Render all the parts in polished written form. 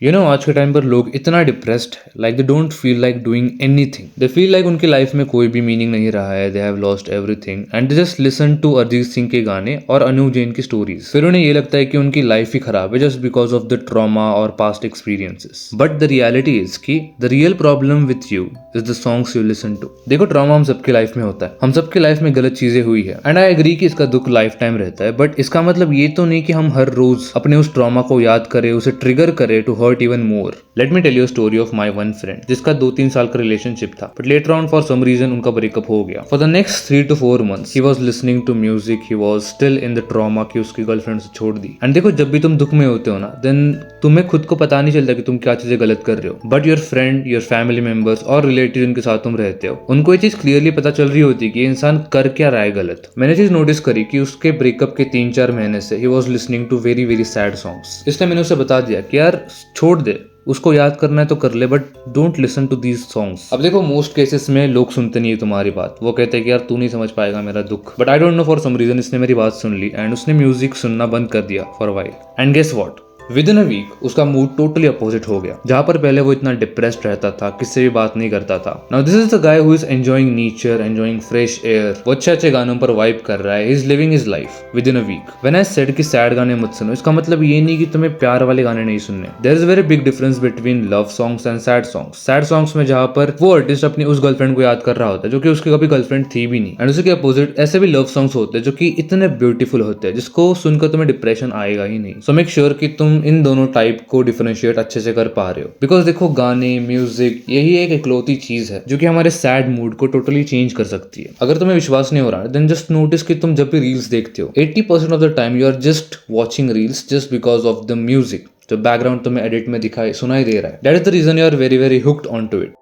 आज के टाइम पर लोग इतना डिप्रेस्ड है, like they don't feel like doing anything. They feel like उनकी लाइफ में कोई भी मीनिंग नहीं रहा है, they have lost everything and they just listen to Arijit Singh के गाने और अनु जैन की स्टोरीज। फिर उन्हें ये लगता है कि उनकी लाइफ ही खराब है just because of the trauma और past experiences. But the reality is कि the real problem with you is the songs you listen to. देखो, ट्रॉमा हम सबकी लाइफ में होता है, हम सबकी लाइफ में गलत चीजें हुई है एंड आई एग्री कि इसका दुख लाइफ टाइम रहता है, बट इसका मतलब ये तो नहीं कि हम हर रोज अपने उस ट्रॉमा को याद करें, उसे ट्रिगर करें to hurt even more. Let me tell you story of my one friend जिसका 2-3 साल का रिलेशनशिप था, but later on for some reason उनका ब्रेकअप हो गया। For the next 3 to 4 months he was listening to music, he was still in the trauma कि उसकी girlfriend से छोड़ दी। एंड देखो, जब भी तुम दुख में होते हो ना, देन तुम्हें खुद को पता नहीं चलता कि तुम क्या चीजें गलत कर रहे हो, but your friend, your family members और रिलेटिव जिनके साथ तुम रहते हो, उनको ये चीज क्लियरली पता चल रही होती है कि इंसान कर क्या रहा है गलत। मैंने चीज नोटिस करी कि उसके ब्रेकअप के 3-4 महीने से he was listening to very very sad songs. इसलिए मैंने उसे बता दिया कि यार छोड़ दे, उसको याद करना है तो कर ले, but don't listen to these songs. अब देखो, मोस्ट केसेस में लोग सुनते नहीं है तुम्हारी बात, वो कहते हैं कि यार तू नहीं समझ पाएगा मेरा दुख। But I don't know, for some reason इसने मेरी बात सुन ली एंड उसने म्यूजिक सुनना बंद कर दिया for a while. And guess what, within a week उसका मूड टोटली अपोजिट हो गया। जहां पर पहले वो इतना डिप्रेस्ड रहता था, किससे भी बात नहीं करता था, now this is the guy who is enjoying nature, enjoying fresh air, वो अच्छे अच्छे गानों पर वाइब कर रहा है, he is living his life within a week. When I said कि सैड गाने मत सुनो, इसका मतलब ये नहीं कि तुम्हें प्यार वाले गाने नहीं सुनने। There is very big difference between love songs and sad songs. Sad songs में जहां पर वो आर्टिस्ट अपनी उस गर्लफ्रेंड को याद कर रहा होता है जो कि उसकी कभी गर्लफ्रेंड थी भी नहीं, एंड उसके अपोजिट ऐसे भी लव सॉन्ग्स होते हैं जो कि इतने ब्यूटीफुल होते हैं जिसको सुनकर तुम्हें डिप्रेशन आएगा ही नहीं। सो मेक श्योर कि तुम इन दोनों टाइप को डिफरेंशिएट अच्छे से कर पा रहे हो, बिकॉज देखो, गाने, म्यूजिक यही एक इकलौती चीज है जो कि हमारे सैड मूड को टोटली चेंज कर सकती है। अगर तुम्हें विश्वास नहीं हो रहा, देन जस्ट नोटिस कि तुम जब भी रील्स देखते हो, 80% of the time you are just watching reels just because of the music जो बैकग्राउंड तुम्हें एडिट में दिखाई सुनाई दे रहा है। That is the reason you are very very hooked on to it.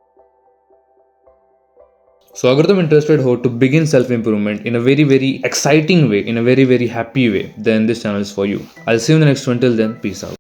So अगर तुम interested हो to begin self improvement in a very very exciting way, in a very very happy way, then this channel is for you. I'll see you in the next one. Till then, peace out.